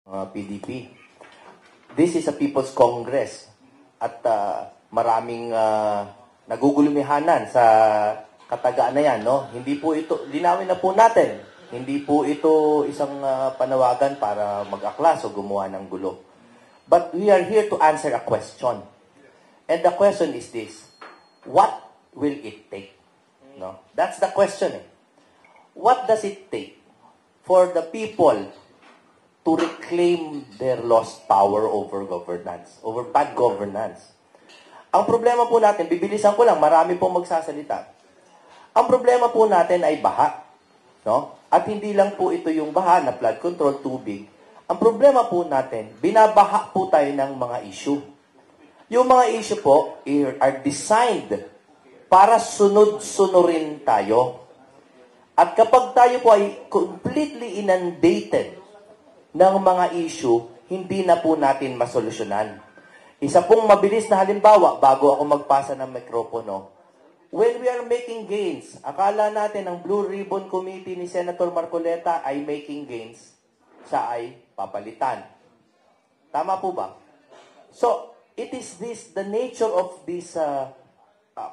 PDP. This is a People's Congress at maraming nagugulumihanan sa katagaan na yan. No? Hindi po ito, linawin na po natin, hindi po ito isang panawagan para mag-aklas o gumawa ng gulo. But we are here to answer a question. And the question is this: what will it take? No? That's the question. What does it take for the people to reclaim their lost power over governance, over bad governance? Ang problema po natin, bibilisan ko lang, marami pong magsasalita. Ang problema po natin ay baha. No? At hindi lang po ito yung baha na flood control, tubig. Ang problema po natin, binabaha po tayo ng mga issue. Yung mga issue po are designed para sunod-sunurin tayo. At kapag tayo po ay completely inundated ng mga issue, hindi na po natin masolusyonan. Isa pong mabilis na halimbawa, bago ako magpasa ng mikropono, when we are making gains, akala natin ang Blue Ribbon Committee ni Senator Marcoleta ay making gains, siya ay papalitan. Tama po ba? So, it is the nature of this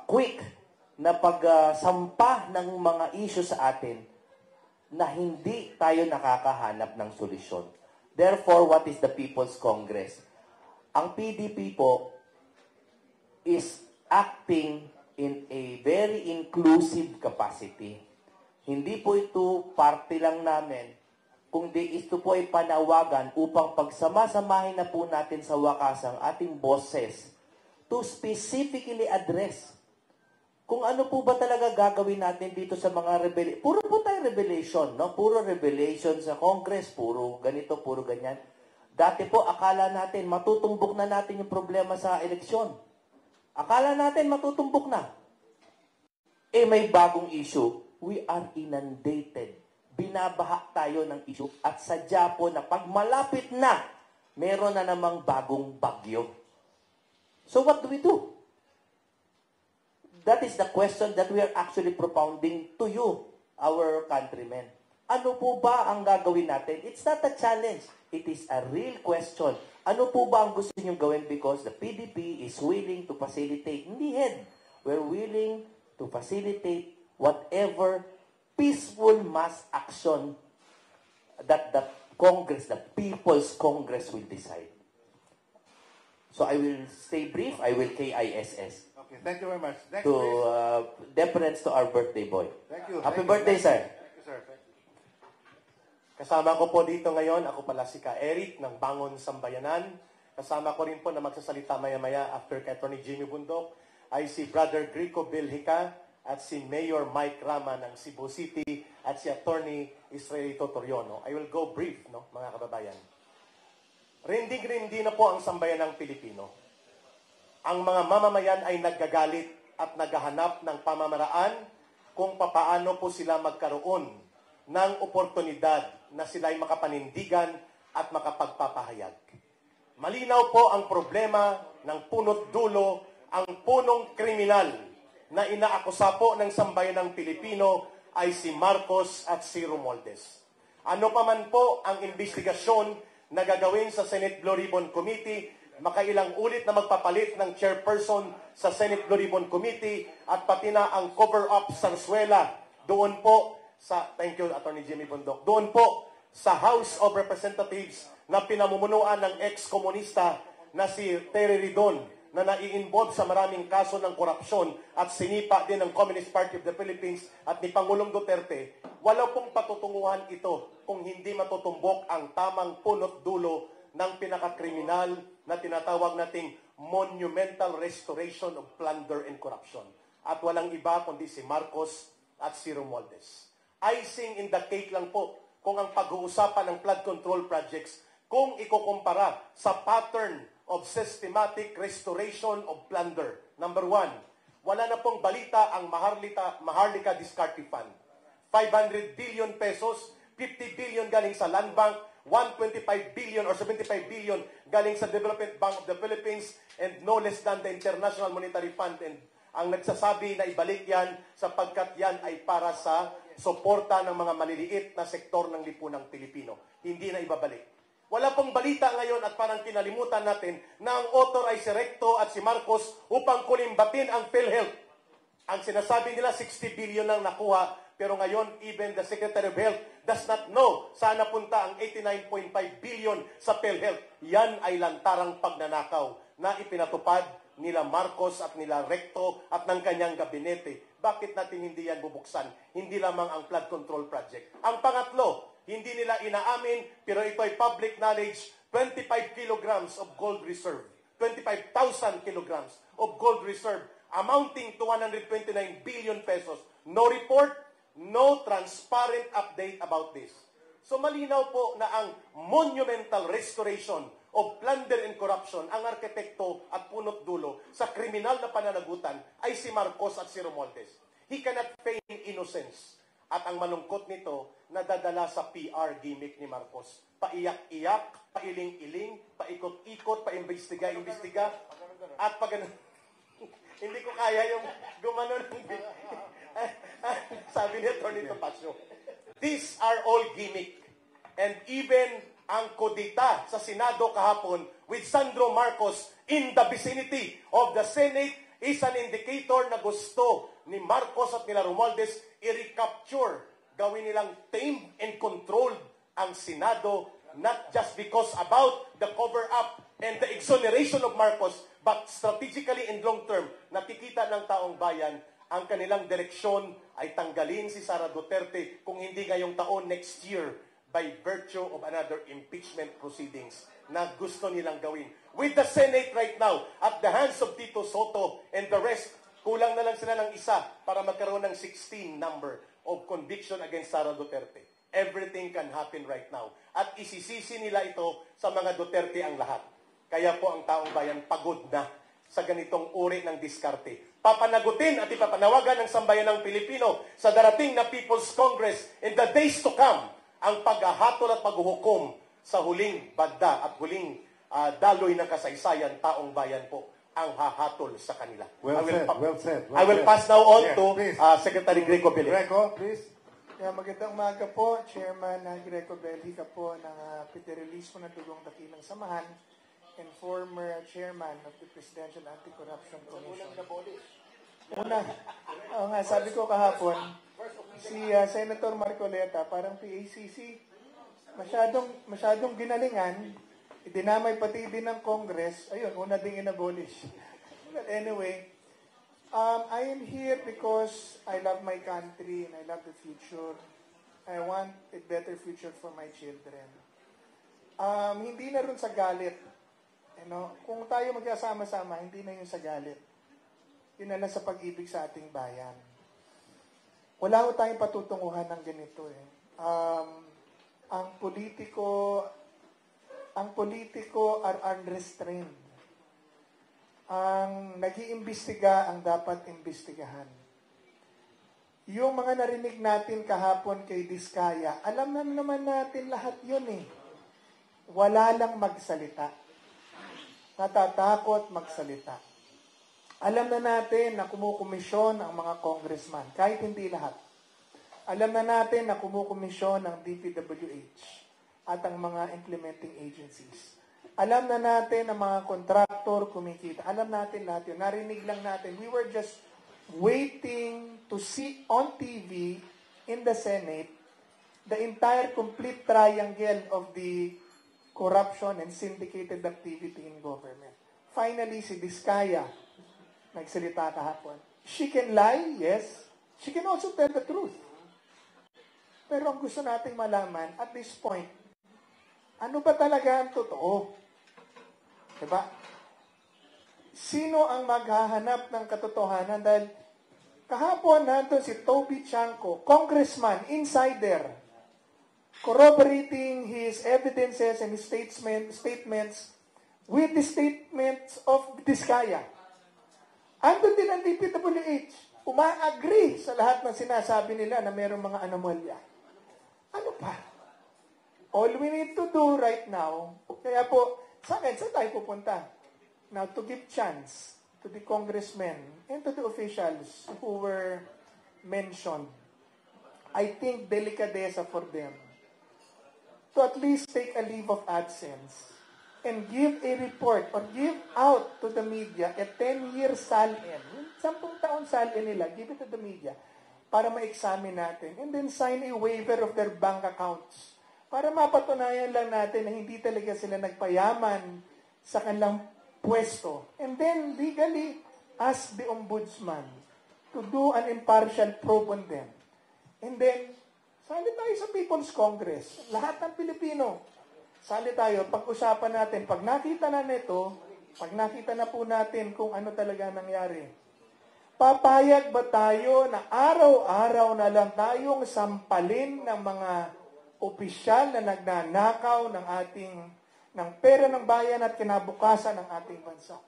quick na pagsampa ng mga issue sa atin na hindi tayo nakakahanap ng solusyon. Therefore, what is the People's Congress? Ang PDP po is acting in a very inclusive capacity. Hindi po ito parte lang namin, kundi ito po ay panawagan upang pagsama-samahin na po natin sa wakas ang ating boses to specifically address kung ano po ba talaga gagawin natin dito sa mga revelation. Puro po tayo revelation, no? Puro revelation sa Congress, puro ganito, puro ganyan. Dati po, akala natin, matutumbok na natin yung problema sa eleksyon. Akala natin, matutumbok na. Eh, may bagong issue. We are inundated. Binabaha tayo ng issue. At sadya po na pag malapit na, meron na namang bagong bagyo. So what do we do? That is the question that we are actually propounding to you, our countrymen. Ano po ba ang gagawin natin? It's not a challenge. It is a real question. Ano po ba ang gusto niyo gawin? Because the PDP is willing to facilitate. Hindi head. We're willing to facilitate whatever peaceful mass action that the Congress, the People's Congress will decide. So I will stay brief. I will KISS. Okay, thank you very much. Next, To deference to our birthday boy. Thank you. Happy birthday, sir. Thank you, sir. Thank you. Kasama ko po dito ngayon, ako pala si Ka Eric ng Bangon Sambayanan. Kasama ko rin po na magsasalita maya-maya after kay Atty. Jimmy Bundok ay si Brother Grico Bilhica at si Mayor Mike Rama ng Cebu City at si Atty. Israelito Toriono. I will go brief, no, mga kababayan. Rinding-rindi na po ang sambayanang Pilipino. Ang mga mamamayan ay naggagalit at naghahanap ng pamamaraan kung papaano po sila magkaroon ng oportunidad na sila'y makapanindigan at makapagpapahayag. Malinaw po ang problema ng punot dulo, ang punong kriminal na inaakusa po ng sambayanang Pilipino ay si Marcos at si Romualdez. Ano pa man po ang investigasyon na gagawin sa Senate Blue Ribbon Committee, makailang ulit na magpapalit ng chairperson sa Senate Blue Ribbon Committee at pati na ang cover-up Sarsuela doon po sa, thank you Atty. Jimmy Bundok, doon po sa House of Representatives na pinamumunuan ng ex-komunista na si Terry Ridon na nai-involve sa maraming kaso ng korupsyon at sinipa din ng Communist Party of the Philippines at ni Pangulong Duterte, wala pong patutunguhan ito kung hindi matutumbok ang tamang punot dulo ng pinakakriminal na tinatawag nating monumental restoration of plunder and corruption. At walang iba kundi si Marcos at si Romualdez. Icing in the cake lang po kung ang pag-uusapan ng flood control projects kung ikukumpara sa pattern of systematic restoration of plunder. Number one, wala na pong balita ang Maharlika Discarte Fund. 500 billion pesos, 50 billion galing sa Land Bank, 125 billion or 75 billion galing sa Development Bank of the Philippines, and no less than the International Monetary Fund. And ang nagsasabi na ibalik yan sapagkat yan ay para sa suporta ng mga maliliit na sektor ng lipunang Pilipino. Hindi na ibabalik. Wala pong balita ngayon at parang kinalimutan natin na ang author ay si Recto at si Marcos upang kulimbatin ang PhilHealth. Ang sinasabi nila 60 billion lang nakuha, pero ngayon even the Secretary of Health does not know saan napunta ang 89.5 billion sa PhilHealth. Yan ay lantarang pagnanakaw na ipinatupad nila Marcos at nila Recto at ng kanyang gabinete. Bakit natin hindi yan bubuksan? Hindi lamang ang flood control project. Ang pangatlo, hindi nila inaamin, pero ito ay public knowledge, 25 kilograms of gold reserve. 25,000 kilograms of gold reserve amounting to 129 billion pesos. No report, no transparent update about this. So malinaw po na ang monumental restoration of plunder and corruption, ang arkitekto at punot dulo sa kriminal na pananagutan ay si Marcos at si Romualdez. He cannot feign innocence. At ang malungkot nito, nadadala sa PR gimmick ni Marcos. Paiyak-iyak, pailing-iling, paikot-ikot, paimbestiga-imbestiga, at pag hindi ko kaya yung gumanon ng sabi ni Atty. Topacio. These are all gimmick. And even ang kodita sa Senado kahapon with Sandro Marcos in the vicinity of the Senate is an indicator na gusto ni Marcos at nila Romualdez i-recapture, gawin nilang tamed and controlled ang Senado, not just because about the cover-up and the exoneration of Marcos, but strategically and long-term, nakikita ng taong bayan ang kanilang direksyon ay tanggalin si Sara Duterte kung hindi ngayong taon, next year, by virtue of another impeachment proceedings na gusto nilang gawin. With the Senate right now, at the hands of Tito Soto and the rest, kulang na lang sila ng isa para magkaroon ng 16 number of conviction against Sara Duterte. Everything can happen right now. At isisisi nila ito sa mga Duterte ang lahat. Kaya po ang taong bayan pagod na sa ganitong uri ng diskarte. Papanagutin at ipapanawagan ng sambayan ng Pilipino sa darating na People's Congress in the days to come ang paghahatol at paghuhukom sa huling bagda at huling daloy ng kasaysayan, taong bayan po ang hahatol sa kanila. Well said. I will pass now on Yes, to please. Secretary Greco Bellic. Greco, please. Magandang umaga po, Chairman Greco Bellica po ng Federalismo ng Dugong Dakilang Samahan and former Chairman of the Presidential Anti-Corruption Commission. Nga, sabi ko kahapon, si Senator Marcoleta, parang PACC, masyadong ginalingan, dinamay pati din ng Congress, ayun, una ding inabolish. But anyway, I am here because I love my country and I love the future. I want a better future for my children. Hindi na rin sa galit. Kung tayo magkasama-sama, hindi na yun sa galit. Yun na lang sa pag-ibig sa ating bayan. Wala ko tayong patutunguhan ng ganito eh. Ang politiko are unrestrained. Ang nag-iimbestiga ang dapat imbestigahan. Yung mga narinig natin kahapon kay Diskaya, alam na naman natin lahat yun eh. Wala lang magsalita. Natatakot magsalita. Alam na natin na kumukomisyon ang mga congressman, kahit hindi lahat. Alam na natin na kumukomisyon ang DPWH at ang mga implementing agencies. Alam na natin ang mga kontraktor kumikita. Alam natin lahat yun. Narinig lang natin. We were just waiting to see on TV in the Senate the entire complete triangle of the corruption and syndicated activity in government. Finally, si Diskaya nagsalita kahapon. She can lie, yes. She can also tell the truth. Pero ang gusto nating malaman, at this point, ano ba talaga ang totoo? Diba? Sino ang maghahanap ng katotohanan? Dahil kahapon nandun si Toby Chanco, congressman, insider, corroborating his evidences and his statements with the statements of Diskaya. Andun din ang DPWH. Uma-agree sa lahat ng sinasabi nila na mayroong mga anomalya. Ano pa? All we need to do right now, kaya po, saan tayo pupunta? Now, to give chance to the congressmen and to the officials who were mentioned, I think delicadeza for them to at least take a leave of absence and give a report or give out to the media a 10-year SALN. 10 taon SALN nila, give it to the media para ma-examine natin. And then sign a waiver of their bank accounts para mapatunayan lang natin na hindi talaga sila nagpayaman sa kanilang pwesto. And then legally ask the ombudsman to do an impartial probe on them. And then, sali tayo sa People's Congress. Lahat ng Pilipino, sali tayo, pag-usapan natin, pag nakita na nito, pag nakita na po natin kung ano talaga nangyari, papayag ba tayo na araw-araw na lang tayong sampalin ng mga opisyal na nagnanakaw ng pera ng bayan at kinabukasan ng ating bansa?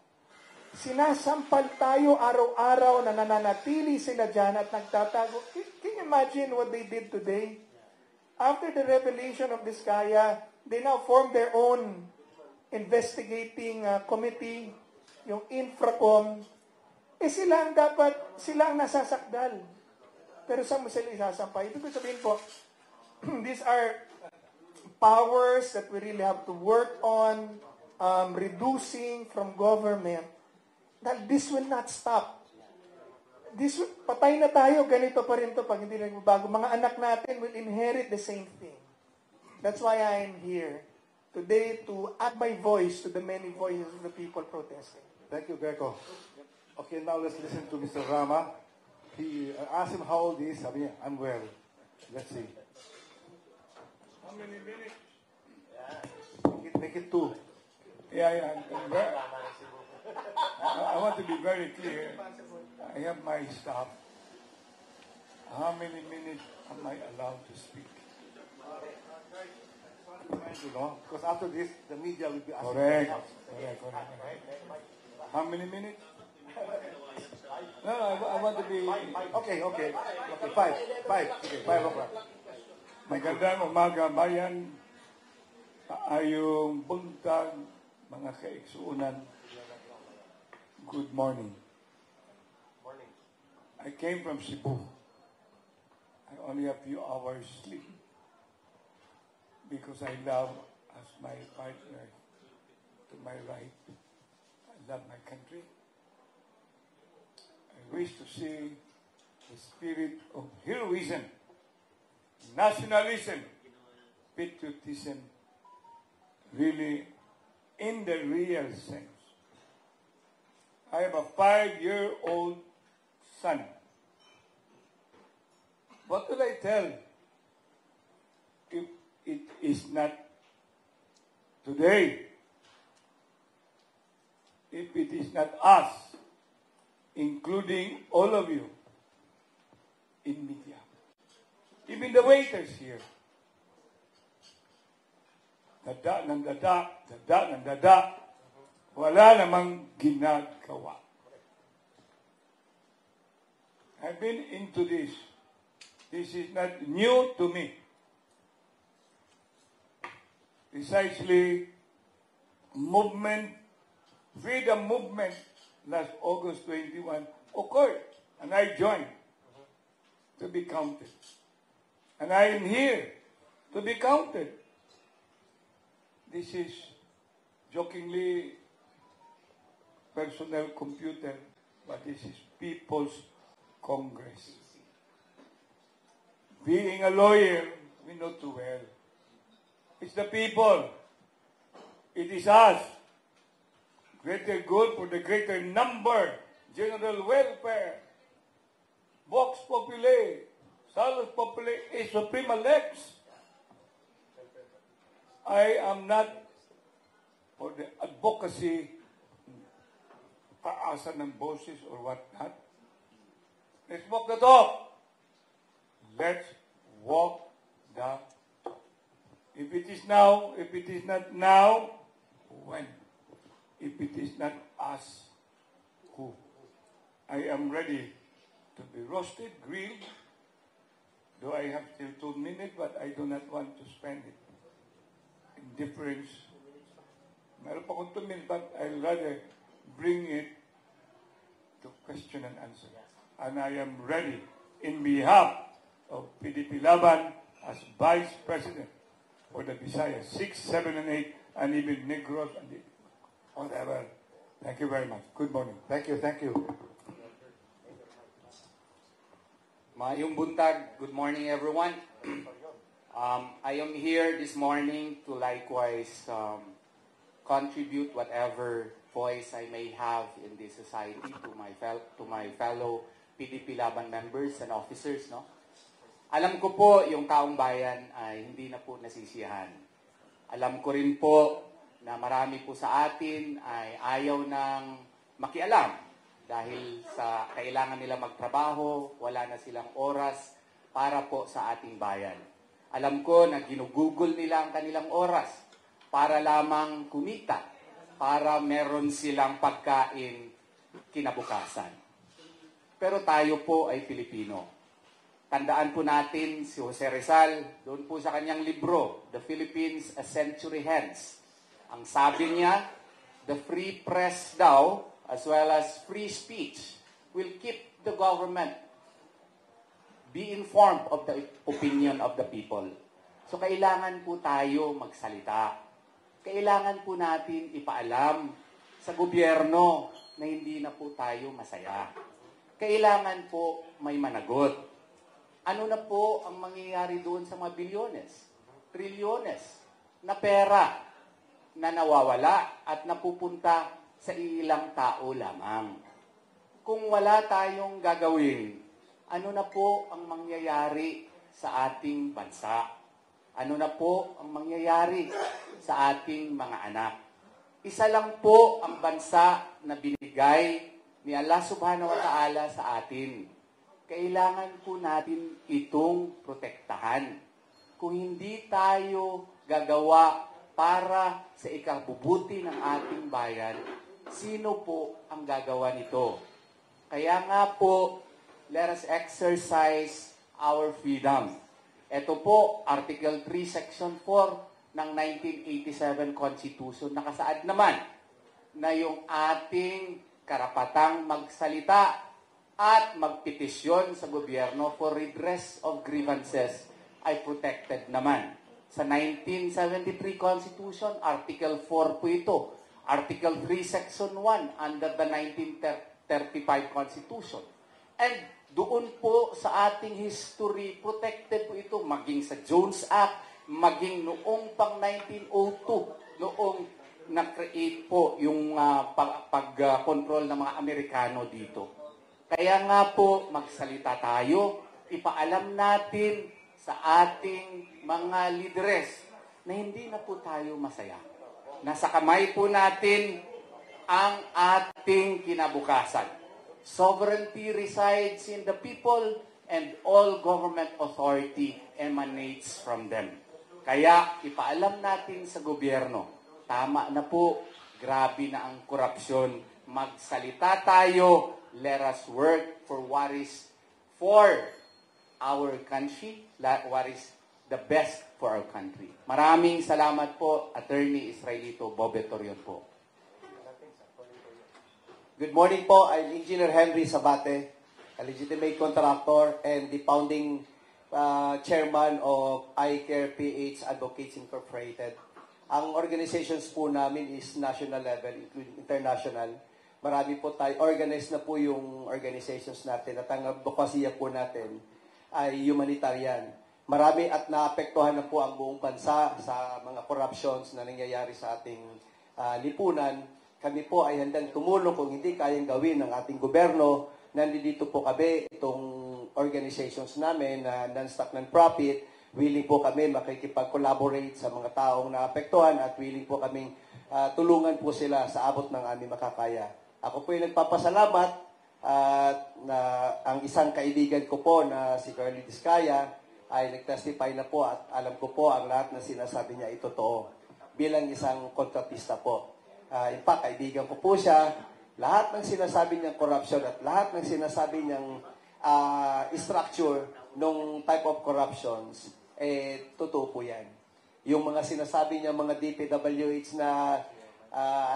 Sinasampal tayo araw-araw na nananatili sila dyan at nagtatago. Can you imagine what they did today? After the revelation of this Kaya, they now formed their own investigating committee, yung Infracom. Sila ang nasasakdal. Pero saan mo sila isasampay? Ibig sabihin po, these are powers that we really have to work on reducing from government. That this will not stop. Patay na tayo, ganito pa rin to pag hindi nagbabago. Mga anak natin will inherit the same thing. That's why I am here today to add my voice to the many voices of the people protesting. Thank you, Greco. Okay, now let's listen to Mr. Rama. I asked him how old he is. Sabi niya, I'm well. Let's see. How many minutes? Make it two. Yeah. I want to be very clear. I have my staff. How many minutes am I allowed to speak? You know, because after this, the media will be asking. Correct. How many minutes? No, I want to be... Okay. Five. Okay, 5 o'clock. Magandang umaga, bayan. Ayong buntag, mga kaigsuunan. Good morning. I came from Cebu. I only have a few hours sleep because I love as my partner to my right. I love my country. I wish to see the spirit of heroism, nationalism, patriotism really in the real sense. I have a 5-year-old son. What will I tell if it is not today? If it is not us, including all of you in media, even the waiters here. Dada ng dada, wala namang ginagawa. I've been into this. This is not new to me. Precisely, freedom movement last August 21 occurred, and I joined to be counted. And I am here to be counted. This is jokingly personal computer, but this is People's Congress. Being a lawyer, we know too well. It's the people. It is us. Greater good for the greater number. General welfare. Vox populi. Salus populi is suprema lex. I am not for the advocacy, taasan ng boses or whatnot. Let's walk the talk. Let's walk the talk. If it is now, if it is not now, when? If it is not us, who? I am ready to be roasted, grilled. Though I have still 2 minutes, but I do not want to spend it. Indifference. Meron pa akong 2 minutes, but I'll rather bring it to question and answer. And I am ready, in behalf of PDP Laban, as Vice President for the Visayas 6, 7, and 8, and even Negros and whatever. Thank you very much. Good morning. Thank you, thank you. Maayong buntag. Good morning, everyone. I am here this morning to likewise contribute whatever voice I may have in this society to my fellow PDP Laban members and officers. No? Alam ko po yung taong bayan ay hindi na po nasisiyahan. Alam ko rin po na marami po sa atin ay ayaw ng makialam dahil sa kailangan nila magtrabaho, wala na silang oras para po sa ating bayan. Alam ko na ginugugol nila ang kanilang oras para lamang kumita, para meron silang pagkain kinabukasan. Pero tayo po ay Pilipino. Tandaan po natin si Jose Rizal, doon po sa kanyang libro, The Philippines a Century Hence. Ang sabi niya, the free press daw, as well as free speech, will keep the government be informed of the opinion of the people. So kailangan po tayo magsalita. Kailangan po natin ipaalam sa gobyerno na hindi na po tayo masaya. Kailangan po may managot. Ano na po ang mangyayari doon sa mga bilyones, trilyones na pera na nawawala at napupunta sa ilang tao lamang? Kung wala tayong gagawin, ano na po ang mangyayari sa ating bansa? Ano na po ang mangyayari sa ating mga anak? Isa lang po ang bansa na binigay ni Allah Subhanahu wa Ta'ala sa atin. Kailangan po natin itong protektahan. Kung hindi tayo gagawa para sa ikabubuti ng ating bayan, sino po ang gagawa nito? Kaya nga po, let us exercise our freedom. Ito po, Article 3, Section 4 ng 1987 Constitution. Nakasaad naman na yung ating karapatang magsalita at magpetisyon sa gobyerno for redress of grievances ay protected naman. Sa 1973 Constitution, Article 4 po ito. Article 3, Section 1 under the 1935 Constitution. And doon po sa ating history, protected po ito, maging sa Jones Act, maging noong pang 1902, noong na-create po yung pag-control ng mga Amerikano dito. Kaya nga po, magsalita tayo, ipaalam natin sa ating mga lideres na hindi na po tayo masaya. Nasa kamay po natin ang ating kinabukasan. Sovereignty resides in the people and all government authority emanates from them. Kaya ipaalam natin sa gobyerno, tama na po, grabe na ang korupsyon. Magsalita tayo, let us work for what is for our country, what is the best for our country. Maraming salamat po, Attorney Israelito Bobe Torion po. Good morning po. I'm Engineer Henry Sabate, a legitimate contractor and the founding chairman of iCare PH Advocates Incorporated. Ang organizations po namin is national level, including international. Marami po tayo, organized na po yung organizations natin at ang advokasya po natin ay humanitarian. Marami at naapektuhan na po ang buong bansa sa mga corruptions na nangyayari sa ating lipunan. Kami po ay handang tumulong kung hindi kayang gawin ng ating gobyerno. Nandito po kami, itong organizations namin na non-stock, non-profit. Willing po kami makikipag-collaborate sa mga taong naapektuhan at willing po kaming tulungan po sila sa abot ng aming makakaya. Ako po ay nagpapasalamat at ang isang kaibigan ko po na si Curly Discaya ay nag-testify na po at alam ko po ang lahat na sinasabi niya ay totoo bilang isang kontratista po. In fact, kaibigan ko po siya. Lahat ng sinasabi niyang corruption at lahat ng sinasabi niyang structure nung type of corruptions, totoo po yan. Yung mga sinasabi niya, mga DPWH na,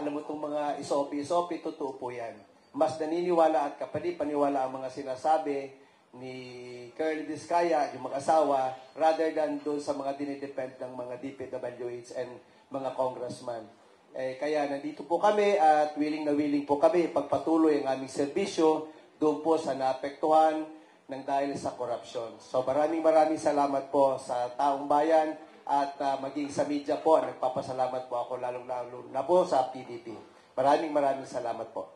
alam mo itong mga SOP, totoo po yan. Mas naniniwala at kapani-paniwala ang mga sinasabi ni Curly Discaya, yung mag-asawa, rather than doon sa mga dinidepend ng mga DPWH and mga congressman. Kaya nandito po kami at willing na willing po kami pagpatuloy ang aming serbisyo doon po sa naapektuhan ng dahil sa korupsyon. So maraming salamat po sa taong bayan at maging sa media po. Nagpapasalamat po ako lalong-lalo na po sa PDP. Maraming salamat po.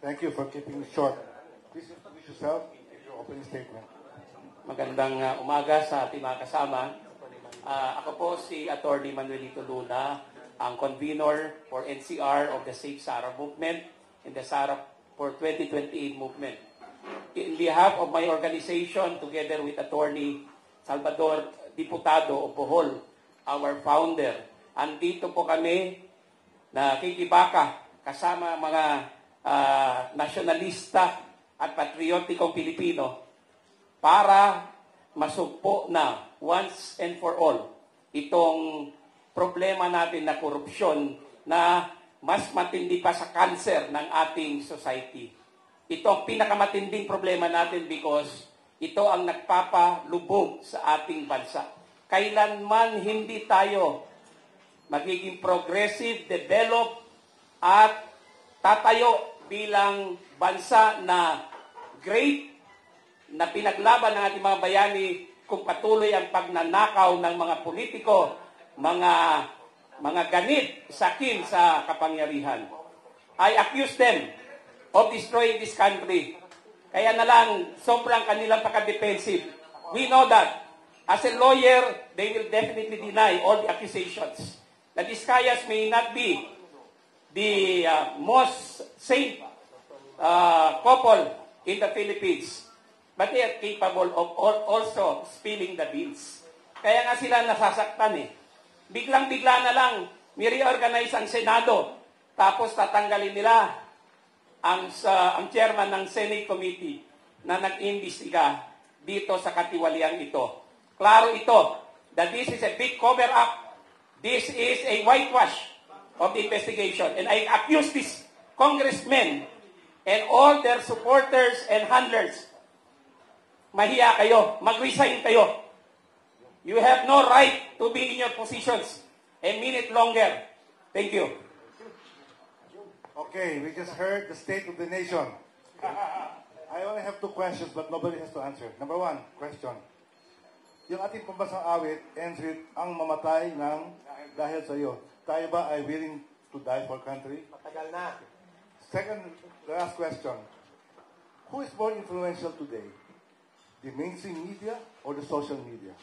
Thank you for keeping it short. Please introduce yourself in your opening statement. Magandang umaga sa ating mga kasama. Ako po si Attorney Manuelito Luna, ang convener for NCR of the Save Sara Movement and the Sara for 2028 Movement. In behalf of my organization, together with Attorney Salvador Diputado of Bohol, our founder, andito po kami na kikibaka kasama mga nasyonalista at patriotikong Pilipino para masugpo na once and for all itong problema natin na korupsyon na mas matindi pa sa cancer ng ating society. Ito ang pinakamatinding problema natin because ito ang nagpapalubog sa ating bansa. Kailanman hindi tayo magiging progressive, develop, at tatayo bilang bansa na great, na pinaglaban ng ating mga bayani kung patuloy ang pagnanakaw ng mga politiko, mga ganit, sakim sa kapangyarihan. I accuse them of destroying this country. Kaya na lang, sobrang kanilang pagka-defensive. We know that. As a lawyer, they will definitely deny all the accusations. The Vizcayas may not be the most safe couple in the Philippines, but they are capable of also spilling the beans. Kaya nga sila nasasaktan eh. Biglang-bigla na lang, may reorganize ang Senado, tapos tatanggalin nila ang chairman ng Senate Committee na nag-imbestiga dito sa katiwaliang ito. Klaro ito that this is a big cover-up. This is a whitewash of the investigation. And I accuse these congressmen and all their supporters and handlers. Mahiya kayo. Mag-resign kayo. You have no right to be in your positions a minute longer. Thank you. Okay, we just heard the state of the nation. I only have 2 questions, but nobody has to answer. Number 1, question. Yung ating pambansang awit ends with ang mamatay ng dahil sa iyo. Tayo ba ay willing to die for country? Matagal na. Second, last question. Who is more influential today? The mainstream media or the social media?